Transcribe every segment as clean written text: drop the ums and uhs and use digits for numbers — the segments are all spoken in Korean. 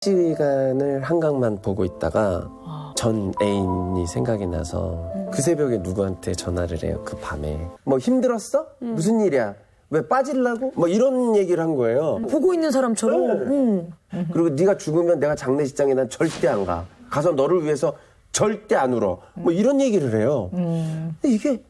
시간을 한강만 보고 있다가 전 애인이 생각이 나서 그 새벽에 누구한테 전화를 해요. 그 밤에. 뭐 힘들었어? 무슨 일이야? 왜 빠질라고? 뭐 이런 얘기를 한 거예요. 보고 있는 사람처럼. 그리고 네가 죽으면 내가 장례식장에 난 절대 안 가. 가서 너를 위해서 절대 안 울어. 뭐 이런 얘기를 해요. 근데 이게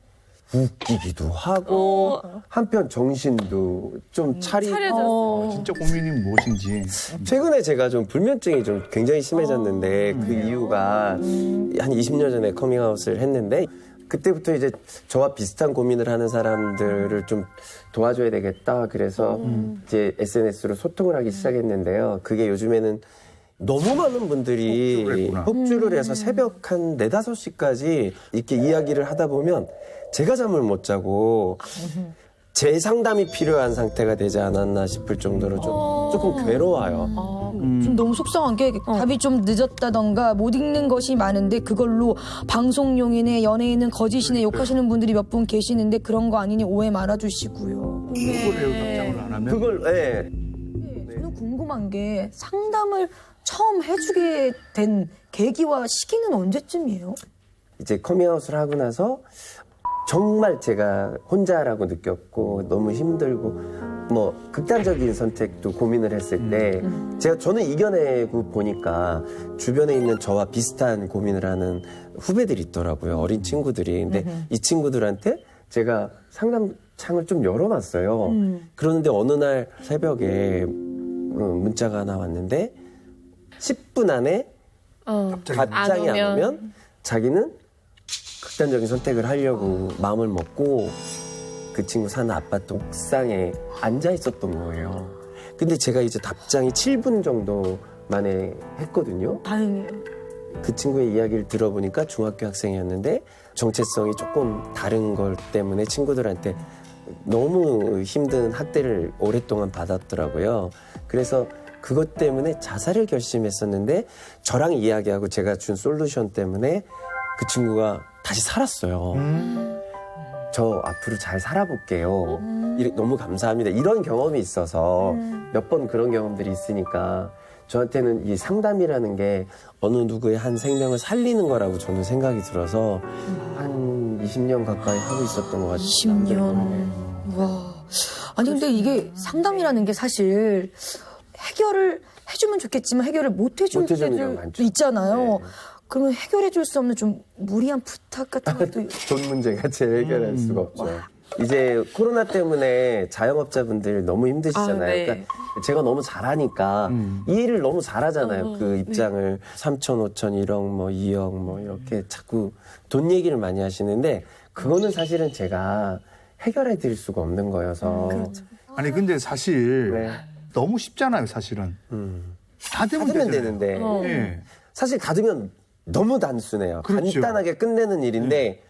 웃기기도 하고 한편 정신도 좀 차리고 진짜 고민이 무엇인지. 최근에 제가 좀 불면증이 좀 굉장히 심해졌는데 그 이유가 한 20년 전에 커밍아웃을 했는데 그때부터 이제 저와 비슷한 고민을 하는 사람들을 좀 도와줘야 되겠다. 그래서 이제 SNS로 소통을 하기 시작했는데요. 그게 요즘에는 너무 많은 분들이 폭주를 해서 새벽 한 4, 5시까지 이렇게 이야기를 하다 보면 제가 잠을 못 자고 재상담이 필요한 상태가 되지 않았나 싶을 정도로 조금 괴로워요. 좀 너무 속상한 게 답이 좀 늦었다던가 못 읽는 것이 많은데 그걸로 방송용이네 연예인은 거짓이네 욕하시는 분들이 몇 분 계시는데 그런 거 아니니 오해 말아주시고요. 그거래요, 답장을 안 하면. 그걸 저는 궁금한 게 상담을 처음 해주게 된 계기와 시기는 언제쯤이에요? 이제 커밍아웃을 하고 나서 정말 제가 혼자라고 느꼈고 너무 힘들고 뭐 극단적인 선택도 고민을 했을 때 저는 이겨내고 보니까 주변에 있는 저와 비슷한 고민을 하는 후배들이 있더라고요. 어린 친구들이. 근데 이 친구들한테 제가 상담창을 좀 열어놨어요. 그러는데 어느 날 새벽에 문자가 하나 왔는데 10분 안에 답장이 안 오면 자기는 극단적인 선택을 하려고 마음을 먹고 그 친구 사는 아파트 옥상에 앉아 있었던 거예요. 근데 제가 이제 답장이 7분 정도 만에 했거든요. 다행이에요. 그 친구의 이야기를 들어보니까 중학교 학생이었는데 정체성이 조금 다른 것 때문에 친구들한테 너무 힘든 학대를 오랫동안 받았더라고요. 그래서 그것 때문에 자살을 결심했었는데 저랑 이야기하고 제가 준 솔루션 때문에 그 친구가 다시 살았어요. 저 앞으로 잘 살아볼게요. 너무 감사합니다. 이런 경험이 있어서 몇 번 그런 경험들이 있으니까 저한테는 이 상담이라는 게 어느 누구의 한 생명을 살리는 거라고 저는 생각이 들어서 한 20년 가까이 하고 있었던 것 같아요. 20년. 와. 아니 근데 이게 상담이라는 게 사실 해결을 해주면 좋겠지만 해결을 못 해주는 때도 있잖아요. 네. 그러면 해결해 줄 수 없는 좀 무리한 부탁 같은 것도 돈 문제가 제일 해결할 수가 없죠. 이제 코로나 때문에 자영업자분들 너무 힘드시잖아요. 네. 그러니까 제가 너무 잘하니까 이해를 너무 잘하잖아요. 그 입장을 3천, 5천, 1억, 뭐 2억 뭐 이렇게 자꾸 돈 얘기를 많이 하시는데 그거는 사실은 제가 해결해 드릴 수가 없는 거여서. 그렇죠. 아니, 근데 사실 네. 너무 쉽잖아요, 사실은. 받으면 받으면 되잖아요. 되는데 예. 사실 받으면 너무 단순해요. 그렇죠. 간단하게 끝내는 일인데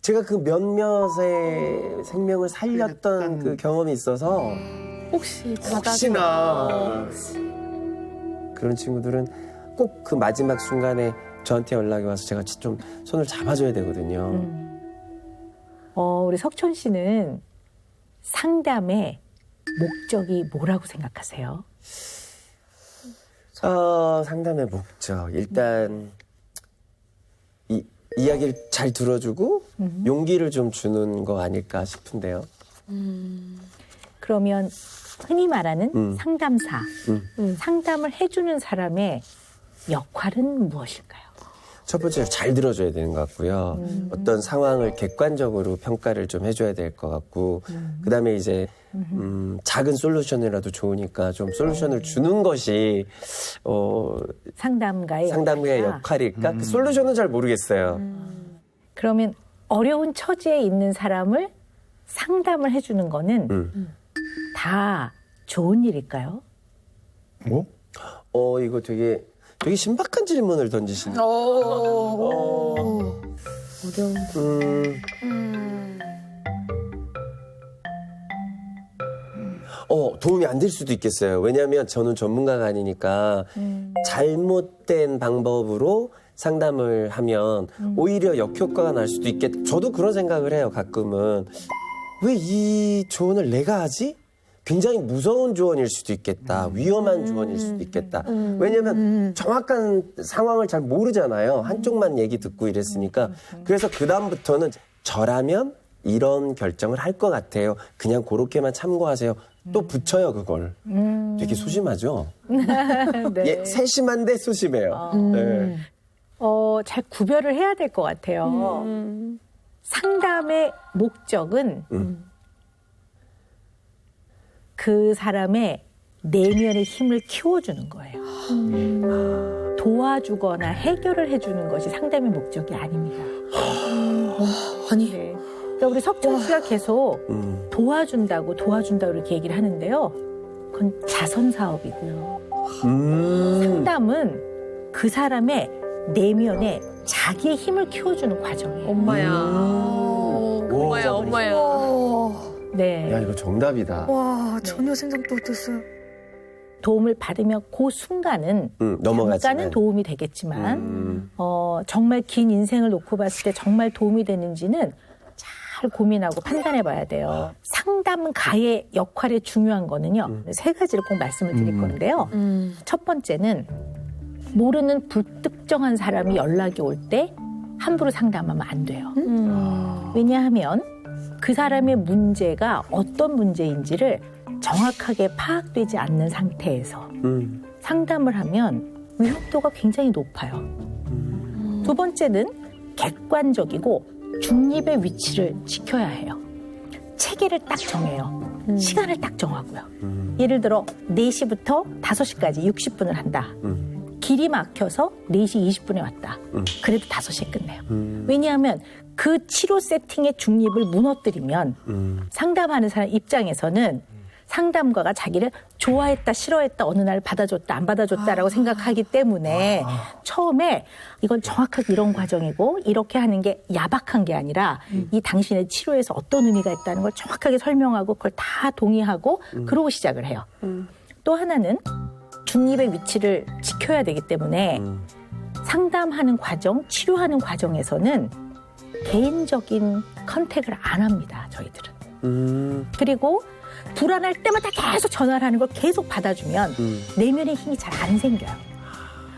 제가 그 몇몇의 생명을 살렸던 그 경험이 있어서 혹시나 그런 친구들은 꼭 그 마지막 순간에 저한테 연락이 와서 제가 좀 손을 잡아줘야 되거든요. 우리 석천 씨는 상담의 목적이 뭐라고 생각하세요? 상담의 목적 일단 이야기를 잘 들어주고 용기를 좀 주는 거 아닐까 싶은데요. 그러면 흔히 말하는 상담사, 상담을 해주는 사람의 역할은 무엇일까요? 첫 번째로 잘 들어줘야 되는 것 같고요. 어떤 상황을 객관적으로 평가를 좀 해줘야 될 것 같고, 그 다음에 이제, 작은 솔루션이라도 좋으니까 좀 솔루션을 주는 것이, 상담가의 역할일까? 그 솔루션은 잘 모르겠어요. 그러면 어려운 처지에 있는 사람을 상담을 해주는 거는 다 좋은 일일까요? 뭐? 이거 되게 신박한 질문을 던지시네요. 어려운. 도움이 안 될 수도 있겠어요. 왜냐하면 저는 전문가가 아니니까 잘못된 방법으로 상담을 하면 오히려 역효과가 날 수도 있겠다. 저도 그런 생각을 해요, 가끔은. 왜 이 조언을 내가 하지? 굉장히 무서운 조언일 수도 있겠다. 위험한 조언일 수도 있겠다. 왜냐면 정확한 상황을 잘 모르잖아요. 한쪽만 얘기 듣고 이랬으니까. 그래서 그다음부터는 저라면 이런 결정을 할 것 같아요. 그냥 그렇게만 참고하세요. 또 붙여요, 그걸. 되게 소심하죠? 네. 예, 세심한데 소심해요. 네. 잘 구별을 해야 될 것 같아요. 상담의 목적은 그 사람의 내면의 힘을 키워주는 거예요. 도와주거나 해결을 해주는 것이 상담의 목적이 아닙니다. 아니. 네. 그러니까 우리 석천 씨가 계속 도와준다고 이렇게 얘기를 하는데요. 그건 자선 사업이고요. 상담은 그 사람의 내면에 자기의 힘을 키워주는 과정이에요. 엄마야. 엄마야, 오, 엄마야. 네. 야, 이거 정답이다. 와, 전혀 생각도 못했어요. 도움을 받으면 그 순간은 넘어가지만. 잠깐은 도움이 되겠지만 정말 긴 인생을 놓고 봤을 때 정말 도움이 되는지는 잘 고민하고 판단해 봐야 돼요. 상담가의 역할이 중요한 거는요. 세 가지를 꼭 말씀을 드릴 건데요. 첫 번째는 모르는 불특정한 사람이 연락이 올 때 함부로 상담하면 안 돼요. 왜냐하면 그 사람의 문제가 어떤 문제인지를 정확하게 파악되지 않는 상태에서 상담을 하면 위험도가 굉장히 높아요. 두 번째는 객관적이고 중립의 위치를 지켜야 해요. 체계를 딱 정해요. 시간을 딱 정하고요. 예를 들어 4시부터 5시까지 60분을 한다. 길이 막혀서 4시 20분에 왔다. 그래도 5시에 끝내요. 왜냐하면 그 치료 세팅의 중립을 무너뜨리면 상담하는 사람 입장에서는 상담가가 자기를 좋아했다, 싫어했다, 어느 날 받아줬다, 안 받아줬다라고 생각하기 때문에 처음에 이건 정확하게 이런 과정이고 이렇게 하는 게 야박한 게 아니라 이 당신의 치료에서 어떤 의미가 있다는 걸 정확하게 설명하고 그걸 다 동의하고 그러고 시작을 해요. 또 하나는 중립의 위치를 지켜야 되기 때문에 상담하는 과정, 치료하는 과정에서는 개인적인 컨택을 안 합니다, 저희들은. 그리고 불안할 때마다 계속 전화를 하는 걸 계속 받아주면 내면의 힘이 잘 안 생겨요.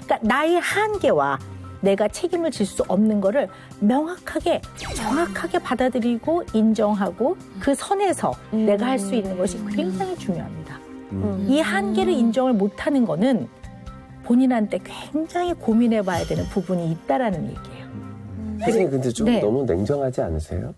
그러니까 나의 한계와 내가 책임을 질 수 없는 거를 명확하게, 정확하게 받아들이고 인정하고 그 선에서 내가 할 수 있는 것이 굉장히 중요합니다. 이 한계를 인정을 못하는 거는 본인한테 굉장히 고민해봐야 되는 부분이 있다라는 얘기예요. 선생님 근데 좀 네. 너무 냉정하지 않으세요?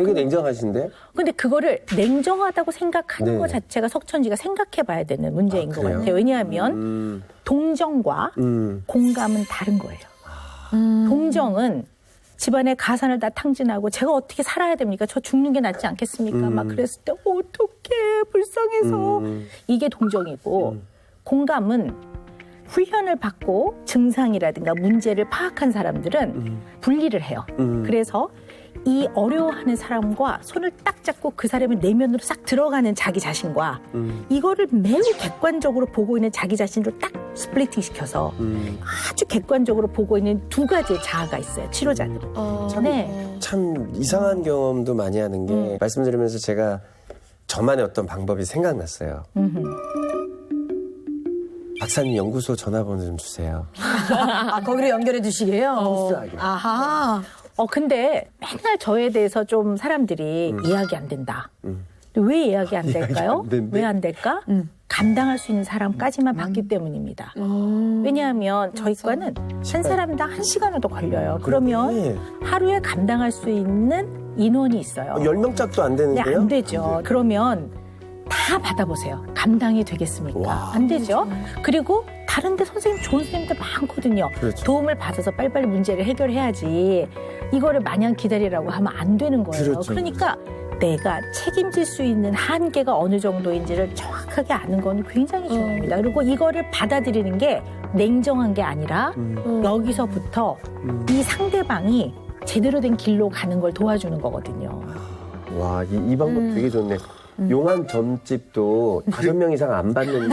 되게 냉정하신데? 근데 그거를 냉정하다고 생각하는 네. 것 자체가 석천지가 생각해봐야 되는 문제인 것 그래요? 같아요. 왜냐하면 동정과 공감은 다른 거예요. 동정은 집안에 가산을 다 탕진하고 제가 어떻게 살아야 됩니까? 저 죽는 게 낫지 않겠습니까? 막 그랬을 때 어떡해 불쌍해서 이게 동정이고 공감은 훈련을 받고 증상이라든가 문제를 파악한 사람들은 분리를 해요. 그래서 이 어려워하는 사람과 손을 딱 잡고 그 사람의 내면으로 싹 들어가는 자기 자신과 이거를 매우 객관적으로 보고 있는 자기 자신으로 딱 스플리팅 시켜서 아주 객관적으로 보고 있는 두 가지의 자아가 있어요. 치료자들은. 네. 참 이상한 경험도 많이 하는 게 말씀드리면서 제가 저만의 어떤 방법이 생각났어요. 박사님 연구소 전화번호 좀 주세요. 아, 거기로 연결해 주시게요? 흡수하게. 아하. 근데 맨날 저에 대해서 좀 사람들이 이해하기 안 된다. 왜 이해하기 안 될까요? 안 된대? 왜 안 될까? 감당할 수 있는 사람까지만 받기 때문입니다. 왜냐하면 저희 과는 한 사람당 1시간은 더 걸려요. 그러면 하루에 감당할 수 있는 인원이 있어요. 10명짝도 안 네, 되는데요? 안 되죠. 그러면 다 받아보세요. 감당이 되겠습니까? 와. 안 되죠. 그리고 다른데 선생님 좋은 선생님들 많거든요. 그렇죠. 도움을 받아서 빨리빨리 문제를 해결해야지 이거를 마냥 기다리라고 하면 안 되는 거예요. 그렇죠. 그러니까 내가 책임질 수 있는 한계가 어느 정도인지를 정확하게 아는 건 굉장히 중요합니다. 그리고 이거를 받아들이는 게 냉정한 게 아니라 여기서부터 이 상대방이 제대로 된 길로 가는 걸 도와주는 거거든요. 와, 이 방법 되게 좋네. 용한 점집도 5명 이상 안 받는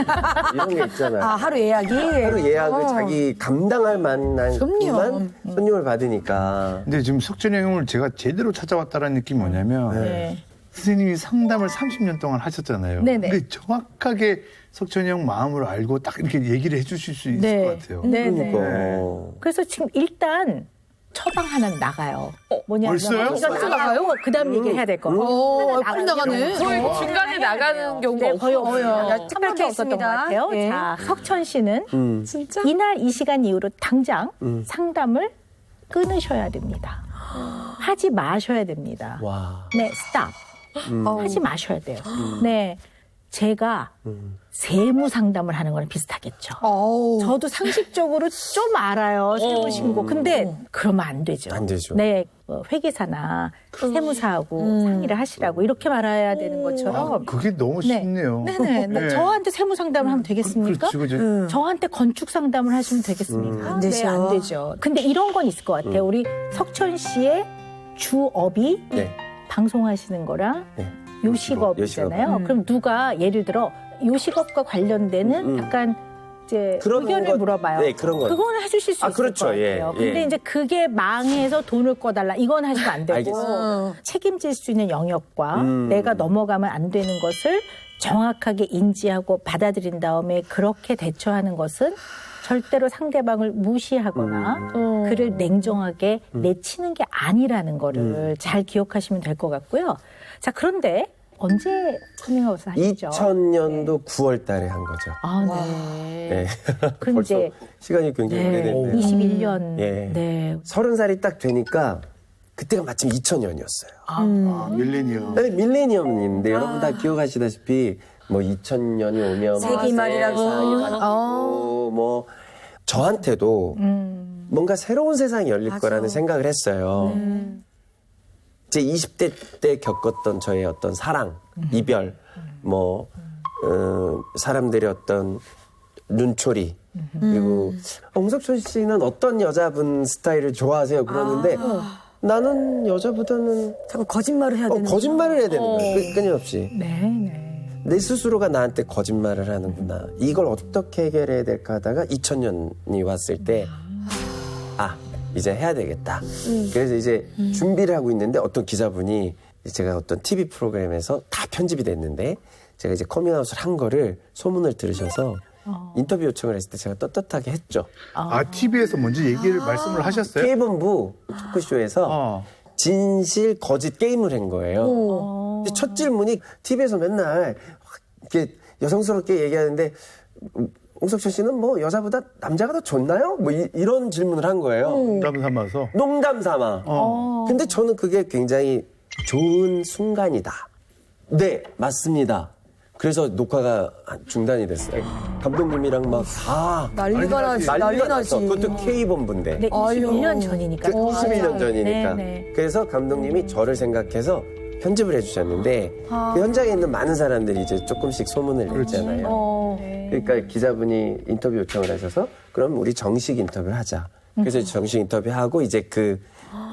이런 게 있잖아요. 아, 하루 예약이? 하루 예약을 자기 감당할 만한 그럼요. 것만 손님을 받으니까. 근데 지금 석준이 형을 제가 제대로 찾아왔다는 느낌이 뭐냐면 네. 선생님이 상담을 30년 동안 하셨잖아요. 네네. 근데 정확하게 석천이 형 마음을 알고 딱 이렇게 얘기를 해주실 수 있을 것 같아요. 네네. 그러니까. 그래서 지금 일단 처방 하나 나가요. 뭐냐면 벌써요? 이거 벌써 나가요. 그다음 얘기를 해야 될 거. 빨리 나가네. 거의 중간에 나가는 경우가 네, 거의 없어요. 없어요. 야, 한 번도 없었던 것 같아요. 예. 자, 석천 씨는 진짜? 이날 이 시간 이후로 당장 상담을 끊으셔야 됩니다. 하지 마셔야 됩니다. 와. 네, 스탑. 하지 마셔야 돼요. 네, 제가 세무 상담을 하는 거랑 비슷하겠죠. 어우. 저도 상식적으로 좀 알아요. 세무 신고. 근데 그러면 안 되죠. 안 되죠. 네, 회계사나 세무사하고 상의를 하시라고 이렇게 말해야 되는 것처럼. 그게 너무 네. 쉽네요. 네네. 네. 저한테 세무 상담을 하면 되겠습니까? 그렇죠, 그렇죠. 저한테 건축 상담을 하시면 되겠습니까? 안 되죠. 네, 안 되죠. 근데 이런 건 있을 것 같아요. 우리 석천 씨의 주업이 네. 방송하시는 거랑 네. 요식업이잖아요. 그럼 누가 예를 들어 요식업과 관련되는 약간 이제 그런 의견을 것, 물어봐요. 네, 그런 거. 그거는 해주실 수 아, 있을 그렇죠. 것 예, 같아요. 예. 근데 이제 그게 망해서 돈을 꺼달라. 이건 하시면 안 되고 알겠습니다. 책임질 수 있는 영역과 내가 넘어가면 안 되는 것을 정확하게 인지하고 받아들인 다음에 그렇게 대처하는 것은 절대로 상대방을 무시하거나 그를 냉정하게 내치는 게 아니라는 거를 잘 기억하시면 될 것 같고요. 자, 그런데 언제 커밍아웃을 하시죠? 2000년도 9월 달에 한 거죠. 아, 네. 네. 그럼 벌써 이제 시간이 굉장히 네, 오래됐네요. 21년. 예. 네. 30살이 딱 되니까 그때가 마침 2000년이었어요. 아, 밀레니엄. 네, 밀레니엄인데 여러분 다 기억하시다시피 뭐 2000년이 오면 세기말이라고. 세상이 바뀌고 뭐 저한테도 뭔가 새로운 세상이 열릴 거라는 생각을 했어요. 제 20대 때 겪었던 저의 어떤 사랑, 이별, 뭐 사람들의 어떤 눈초리, 그리고 홍석천 씨는 어떤 여자분 스타일을 좋아하세요? 그러는데 나는 여자보다는 자꾸 거짓말을 해야 되는 거짓말을 해야 되는 거예요. 끊임없이. 네, 네. 내 스스로가 나한테 거짓말을 하는구나. 이걸 어떻게 해결해야 될까 하다가 2000년이 왔을 때, 이제 해야 되겠다. 그래서 이제 준비를 하고 있는데 어떤 기자분이 제가 어떤 TV 프로그램에서 다 편집이 됐는데 제가 이제 커밍아웃을 한 거를 소문을 들으셔서 인터뷰 요청을 했을 때 제가 떳떳하게 했죠. TV에서 먼저 얘기를 말씀을 하셨어요? K본부 토크쇼에서 진실 거짓 게임을 한 거예요. 근데 첫 질문이 TV에서 맨날 이렇게 여성스럽게 얘기하는데 홍석천 씨는 뭐 여자보다 남자가 더 좋나요? 뭐 이런 질문을 한 거예요. 농담 삼아서. 농담 삼아. 근데 저는 그게 굉장히 좋은 순간이다. 네, 맞습니다. 그래서 녹화가 중단이 됐어요. 감독님이랑 막 난리가 나지. 난리 나지. 그것도 K본부인데. 네, 21년 전이니까. 21년 전이니까. 네, 네. 그래서 감독님이 저를 생각해서 편집을 해주셨는데 그 현장에 있는 많은 사람들이 이제 조금씩 소문을 냈잖아요. 그러니까 기자분이 인터뷰 요청을 하셔서 그럼 우리 정식 인터뷰를 하자. 그래서 정식 인터뷰하고 이제 그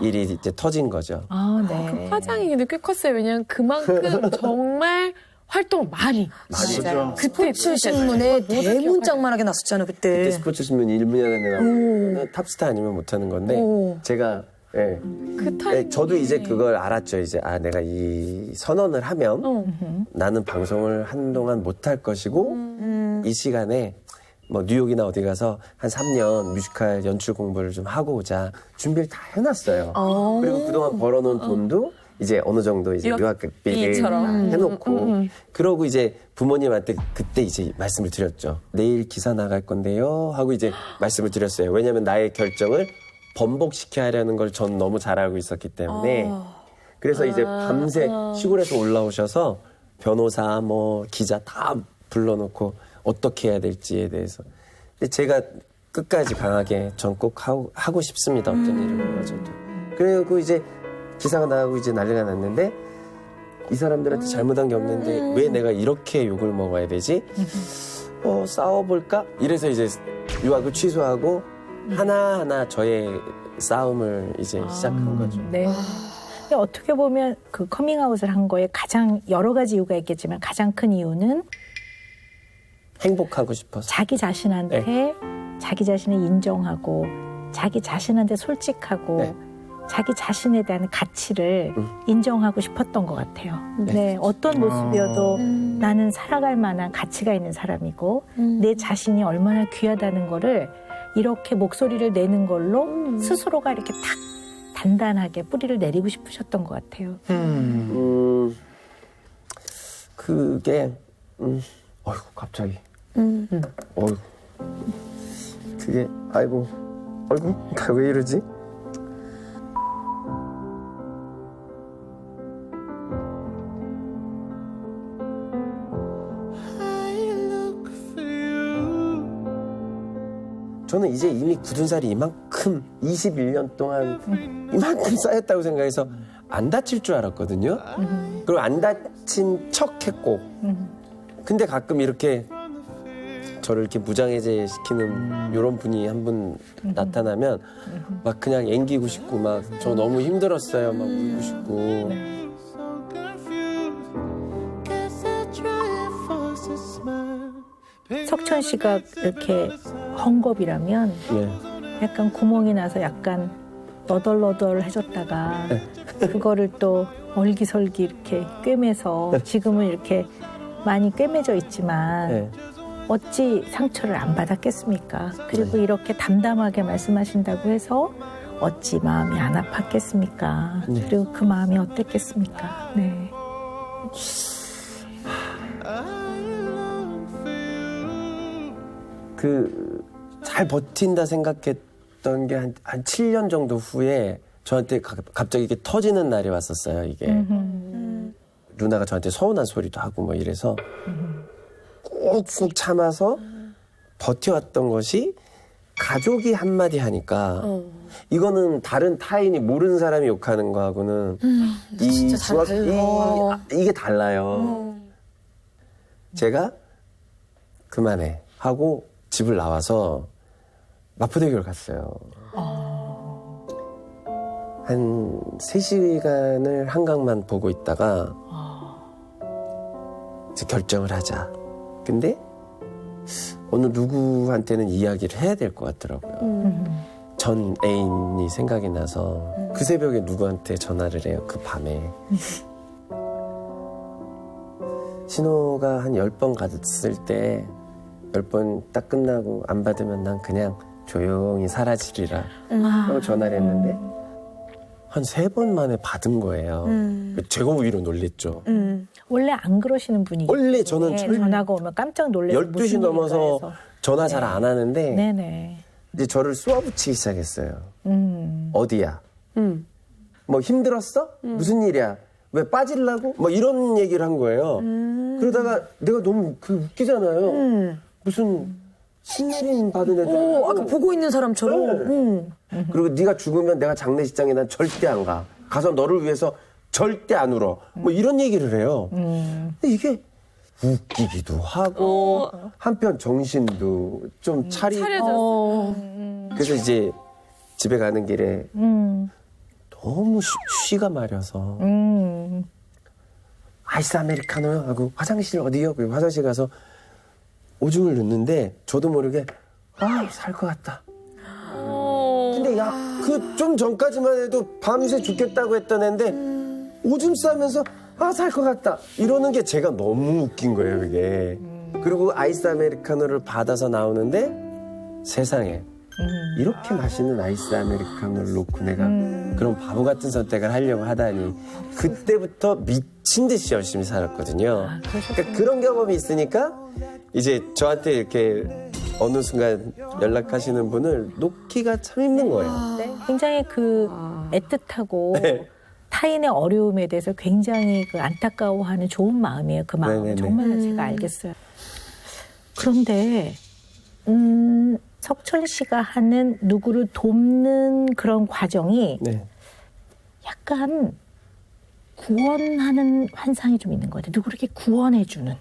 일이 이제 터진 거죠. 네. 화장이 근데 꽤 컸어요. 왜냐면 그만큼 정말 활동을 많이. 맞아요. 그때 스포츠 신문에 대문짝만하게 났었잖아 그때. 그때 스포츠 신문 1문연에 나오면 탑스타 아니면 못하는 건데 제가 그 타이밍에. 저도 이제 그걸 알았죠. 이제 내가 이 선언을 하면 나는 방송을 한동안 못할 것이고 이 시간에 뭐 뉴욕이나 어디 가서 한 3년 뮤지컬 연출 공부를 좀 하고 오자 준비를 다 해놨어요. 그리고 그동안 벌어놓은 돈도 이제 어느 정도 이제 유학비를 유학비처럼. 해놓고 그러고 이제 부모님한테 그때 이제 말씀을 드렸죠. 내일 기사 나갈 건데요 하고 이제 말씀을 드렸어요. 왜냐하면 나의 결정을 번복시켜야 하려는 걸 전 너무 잘 알고 있었기 때문에 그래서 이제 밤새 시골에서 올라오셔서 변호사 뭐 기자 다 불러놓고 어떻게 해야 될지에 대해서 근데 제가 끝까지 강하게 전 꼭 하고 싶습니다. 어떤 일을 해가지고 그리고 이제 기사가 나가고 이제 난리가 났는데 이 사람들한테 잘못한 게 없는데 왜 내가 이렇게 욕을 먹어야 되지? 싸워볼까? 이래서 이제 유학을 취소하고 하나하나 저의 싸움을 이제 시작한 거죠. 네. 근데 어떻게 보면 그 커밍아웃을 한 거에 가장 여러 가지 이유가 있겠지만 가장 큰 이유는 행복하고 싶어서. 자기 자신한테 자기 자신을 인정하고 자기 자신한테 솔직하고 자기 자신에 대한 가치를 인정하고 싶었던 것 같아요. 네, 어떤 모습이어도 나는 살아갈 만한 가치가 있는 사람이고 내 자신이 얼마나 귀하다는 거를 이렇게 목소리를 내는 걸로 스스로가 이렇게 탁 단단하게 뿌리를 내리고 싶으셨던 것 같아요. 그게 어이구 갑자기 어이구 그게 아이고 나 왜 이러지? 저는 이제 이미 굳은 살이 이만큼 21년 동안 이만큼 쌓였다고 생각해서 안 다칠 줄 알았거든요. 그리고 안 다친 척 했고. 근데 가끔 이렇게 저를 이렇게 무장해제 시키는 이런 분이 한 분 나타나면 막 그냥 앵기고 싶고 막 저 너무 힘들었어요. 막 울고 싶고. 석천 씨가 이렇게 헝겊이라면 예. 약간 구멍이 나서 약간 너덜너덜해졌다가 그거를 또 얼기설기 이렇게 꿰매서 지금은 이렇게 많이 꿰매져 있지만 예. 어찌 상처를 안 받았겠습니까? 그리고 이렇게 담담하게 말씀하신다고 해서 어찌 마음이 안 아팠겠습니까? 그리고 그 마음이 어땠겠습니까? 네. 잘 버틴다 생각했던 게 한 7년 정도 후에 저한테 갑자기 이게 터지는 날이 왔었어요, 이게. 누나가 저한테 서운한 소리도 하고 뭐 이래서 꾹꾹 참아서 버텨왔던 것이 가족이 한마디 하니까 이거는 다른 타인이 모르는 사람이 욕하는 거하고는 진짜 잘 달라. 이게 달라요. 제가 그만해 하고 집을 나와서 마포대교를 갔어요. 한 3시간을 한강만 보고 있다가 이제 결정을 하자. 근데 어느 누구한테는 이야기를 해야 될 것 같더라고요. 전 애인이 생각이 나서 그 새벽에 누구한테 전화를 해요. 그 밤에. 신호가 한 10번 갔을 때 10번 딱 끝나고 안 받으면 난 그냥 조용히 사라지리라 하고 전화를 했는데 한 3번 만에 받은 거예요. 제가 오히려 놀랬죠. 원래 안 그러시는 분이기 원래 저는 때문에 전화가 오면 깜짝 놀래서 12시 넘어서 전화 잘 안 하는데 네네. 이제 저를 쏘아붙이기 시작했어요. 어디야? 뭐 힘들었어? 무슨 일이야? 왜 빠질라고? 뭐 이런 얘기를 한 거예요. 그러다가 내가 너무 웃기잖아요. 무슨 신내림 받은 애들. 아까 보고 있는 사람처럼. 그리고 네가 죽으면 내가 장례식장에 난 절대 안 가. 가서 너를 위해서 절대 안 울어. 뭐 이런 얘기를 해요. 근데 이게 웃기기도 하고 한편 정신도 좀 차리고. 그래서 이제 집에 가는 길에 너무 쉬가 마려서 아이스 아메리카노요 하고 화장실 어디요? 그리고 화장실 가서 오줌을 넣는데 저도 모르게 살 것 같다. 근데 그 좀 전까지만 해도 밤새 죽겠다고 했던 애인데 오줌 싸면서 살 것 같다 이러는 게 제가 너무 웃긴 거예요 이게. 그리고 아이스 아메리카노를 받아서 나오는데 세상에 이렇게 맛있는 아이스 아메리카노를 놓고 내가 그런 바보 같은 선택을 하려고 하다니 그때부터 미친 듯이 열심히 살았거든요. 그러니까 그런 경험이 있으니까 이제 저한테 이렇게 어느 순간 연락하시는 분을 놓기가 참 힘든 거예요. 네, 굉장히 애틋하고 타인의 어려움에 대해서 굉장히 안타까워하는 좋은 마음이에요. 그 마음 네네네. 정말 제가 알겠어요. 그런데 석천 씨가 하는 누구를 돕는 그런 과정이 약간 구원하는 환상이 좀 있는 것 같아요. 누구를 이렇게 구원해주는.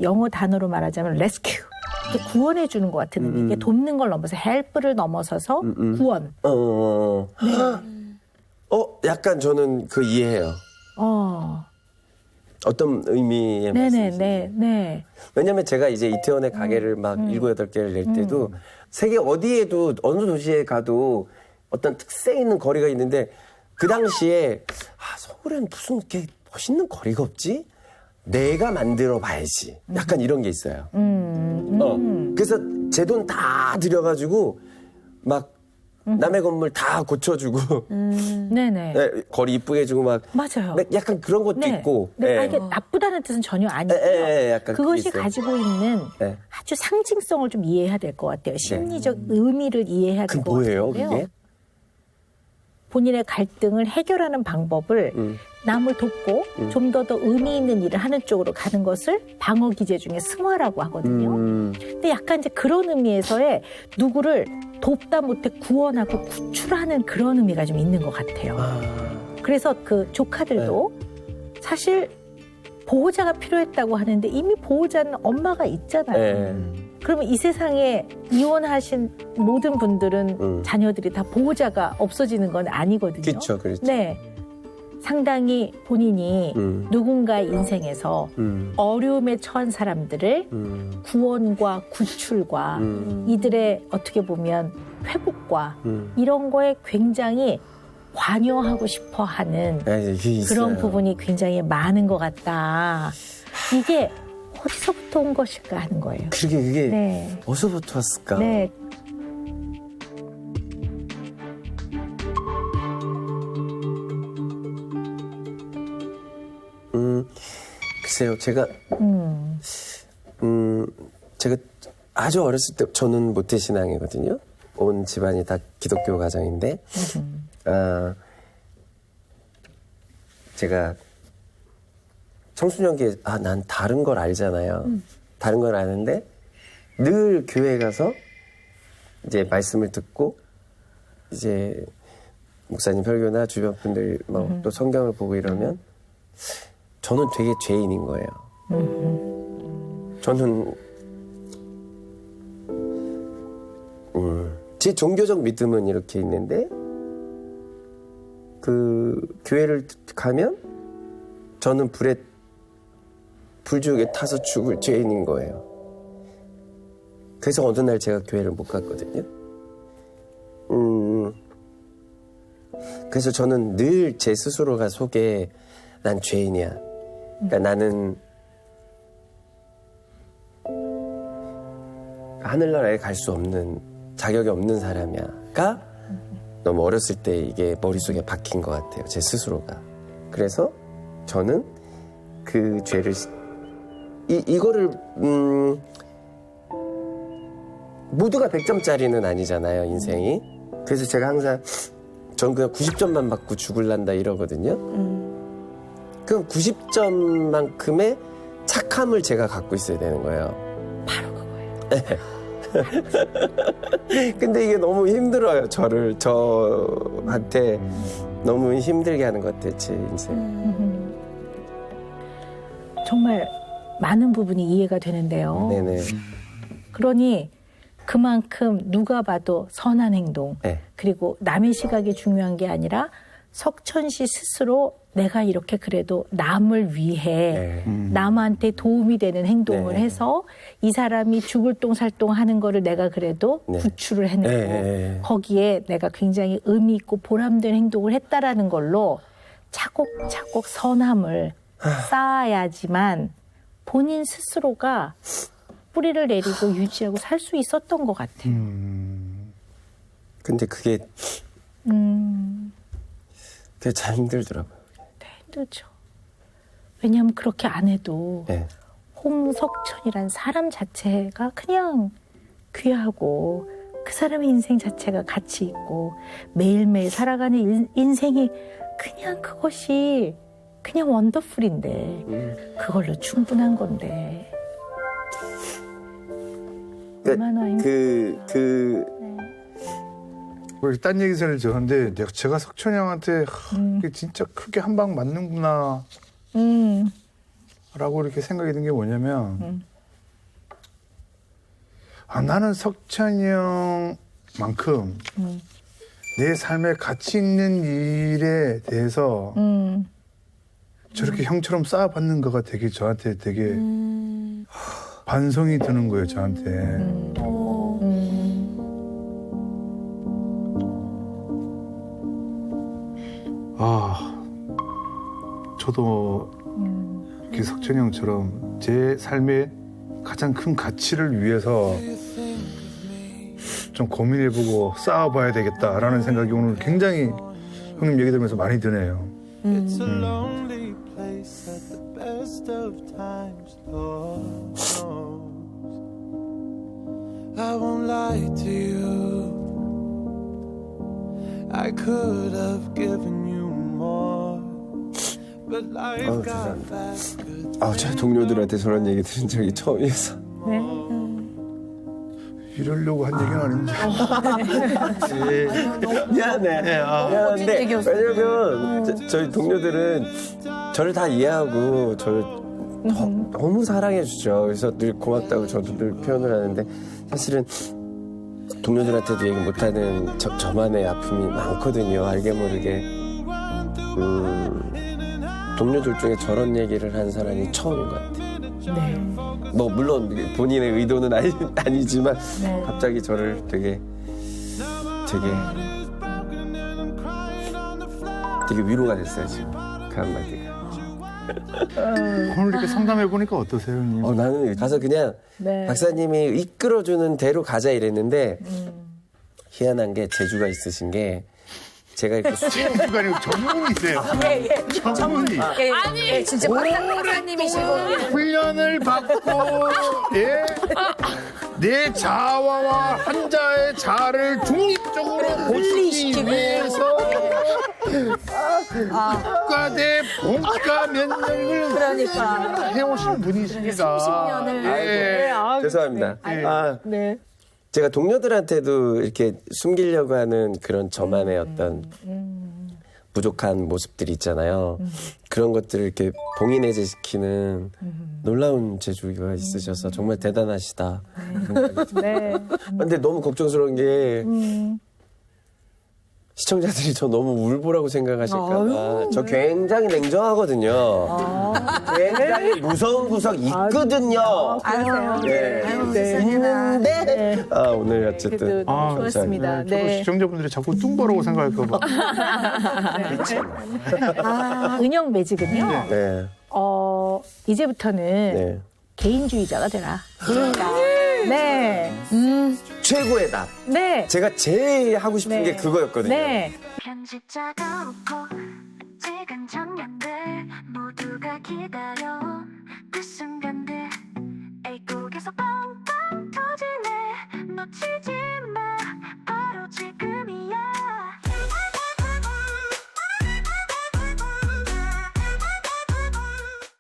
영어 단어로 말하자면 rescue. 이렇게 구원해주는 것 같은 의미. 이게 돕는 걸 넘어서 help를 넘어서서 구원. 약간 저는 그 이해해요. 어떤 의미의 말씀이신지. 네네. 왜냐면 제가 이제 이태원의 가게를 막 7, 8개를 낼 때도 세계 어디에도 어느 도시에 가도 어떤 특색 있는 거리가 있는데 그 당시에 서울엔 무슨 이렇게 멋있는 거리가 없지? 내가 만들어 봐야지. 약간 이런 게 있어요. 그래서 제 돈 다 들여가지고 막 남의 건물 다 고쳐주고 네네. 네, 거리 이쁘게 해주고 막 맞아요. 약간 그런 것도 네. 있고. 네. 예. 이게 나쁘다는 뜻은 전혀 아니고요. 약간 그것이 그게 있어요. 가지고 있는 네. 아주 상징성을 좀 이해해야 될 것 같아요. 심리적 의미를 이해해야 그 될 것 뭐예요, 같아요. 그게? 본인의 갈등을 해결하는 방법을 남을 돕고 좀 더 의미 있는 일을 하는 쪽으로 가는 것을 방어 기제 중에 승화라고 하거든요. 근데 약간 이제 그런 의미에서의 누구를 돕다 못해 구원하고 구출하는 그런 의미가 좀 있는 것 같아요. 그래서 그 조카들도 사실 보호자가 필요했다고 하는데 이미 보호자는 엄마가 있잖아요. 네. 그러면 이 세상에 이혼하신 모든 분들은 자녀들이 다 보호자가 없어지는 건 아니거든요. 그렇죠, 그렇죠. 네. 상당히 본인이 누군가의 인생에서 어려움에 처한 사람들을 구원과 구출과 이들의 어떻게 보면 회복과 이런 거에 굉장히 관여하고 싶어 하는 이게 있어요. 그런 부분이 굉장히 많은 것 같다. 이게 어디서부터 온 것일까 하는 거예요. 그게 네. 어디서부터 왔을까? 네. 글쎄요, 제가 제가 아주 어렸을 때 저는 모태신앙이거든요. 온 집안이 다 기독교 가정인데, 제가 청소년기에 난 다른 걸 알잖아요. 다른 걸 아는데 늘 교회 가서 이제 말씀을 듣고 이제 목사님 설교나 주변 분들 뭐 또 성경을 보고 이러면 저는 되게 죄인인 거예요. 저는 제 종교적 믿음은 이렇게 있는데 그 교회를 가면 저는 불지옥에 타서 죽을 죄인인 거예요. 그래서 어느 날 제가 교회를 못 갔거든요. 그래서 저는 늘 제 스스로가 속에 난 죄인이야. 그러니까 나는 하늘나라에 갈 수 없는 자격이 없는 사람이야가 너무 어렸을 때 이게 머릿속에 박힌 것 같아요. 제 스스로가. 그래서 저는 그 죄를 이거를 모두가 100점짜리는 아니잖아요, 인생이. 그래서 제가 항상 전 그냥 90점만 받고 죽을란다 이러거든요. 그럼 90점만큼의 착함을 제가 갖고 있어야 되는 거예요. 바로 그거예요. 근데 이게 너무 힘들어요. 저한테 너무 힘들게 하는 것 같아요, 제 인생. 정말 많은 부분이 이해가 되는데요. 네네. 그러니 그만큼 누가 봐도 선한 행동, 네. 그리고 남의 시각이 중요한 게 아니라 석천 씨 스스로 내가 이렇게 그래도 남을 위해 남한테 도움이 되는 행동을 네. 해서 이 사람이 죽을 똥살똥 하는 거를 내가 그래도 네. 구출을 해내고 네. 거기에 내가 굉장히 의미 있고 보람된 행동을 했다라는 걸로 차곡차곡 선함을 쌓아야지만 본인 스스로가 뿌리를 내리고 유지하고 살 수 있었던 것 같아요. 근데 그게 참 힘들더라고요. 힘들죠. 왜냐하면 그렇게 안 해도 네. 홍석천이란 사람 자체가 그냥 귀하고 그 사람의 인생 자체가 가치 있고 매일매일 살아가는 인생이 그냥 그것이 그냥 원더풀인데 그걸로 충분한 건데 얼마나 딴 얘기를 들었는데 제가 석천이 형한테 이게 진짜 크게 한 방 맞는구나 라고 이렇게 생각이 든 게 뭐냐면 나는 석천이 형만큼 내 삶에 가치 있는 일에 대해서 저렇게 형처럼 쌓아받는 거가 되게 저한테 되게 반성이 드는 거예요, 저한테. 저도 석천이 형처럼 제 삶의 가장 큰 가치를 위해서 좀 고민해보고 싸워봐야 되겠다라는 생각이 오늘 굉장히 형님 얘기 들으면서 많이 드네요. It's a lonely place at the best of times, Lord knows. I won't lie to you. I could have given you more, but life got back good. 제 동료들한테 저런 얘기 들은 적이 처음이어서. 네. 이러려고 한 얘기는 아닌데. 미안해. 미안한데 얘기였어. 왜냐면 저희 동료들은 저를 다 이해하고 저를 너무 사랑해 주죠. 그래서 늘 고맙다고 저도 늘 표현을 하는데 사실은 동료들한테도 얘기 못하는 저만의 아픔이 많거든요. 알게 모르게. 동료들 중에 저런 얘기를 한 사람이 처음인 것 같아요. 네. 뭐 물론 본인의 의도는 아니지만 갑자기 저를 되게 위로가 됐어요 지금 그 한마디가. 오늘 이렇게 상담해보니까 어떠세요, 형님? 나는 가서 그냥 네. 박사님이 이끌어주는 대로 가자 이랬는데 희한한 게 재주가 있으신 게 제가 이렇게 재주가 아니고 전문이세요. 전문이. 아니 진짜 박사님이시고 훈련을 받고 내 자아와 환자의 자아를 중립적으로 보시기 위해서 국가대 본과 면접을 그러니까. 해오신 분이십니다. 30년을. 죄송합니다. 네. 제가 동료들한테도 이렇게 숨기려고 하는 그런 저만의 어떤 부족한 모습들이 있잖아요. 그런 것들을 이렇게 봉인해제시키는 놀라운 재주가 있으셔서 정말 대단하시다. 네. 근데 너무 걱정스러운 게 시청자들이 저 너무 울보라고 생각하실까봐. 저 굉장히 냉정하거든요. 굉장히 무서운 구석 있거든요. 그러세요. 네. 있는데 오늘 어쨌든 그래도 좋았습니다. 저도 네. 시청자분들이 자꾸 뚱보라고 생각할까봐. 은영 매직은요. 네. 이제부터는 네. 개인주의자가 되라. 네. 최고의 답. 네. 제가 제일 하고 싶은 네. 게 그거였거든요. 네. 편집자가 없고 찍은 장면들 모두가 기다려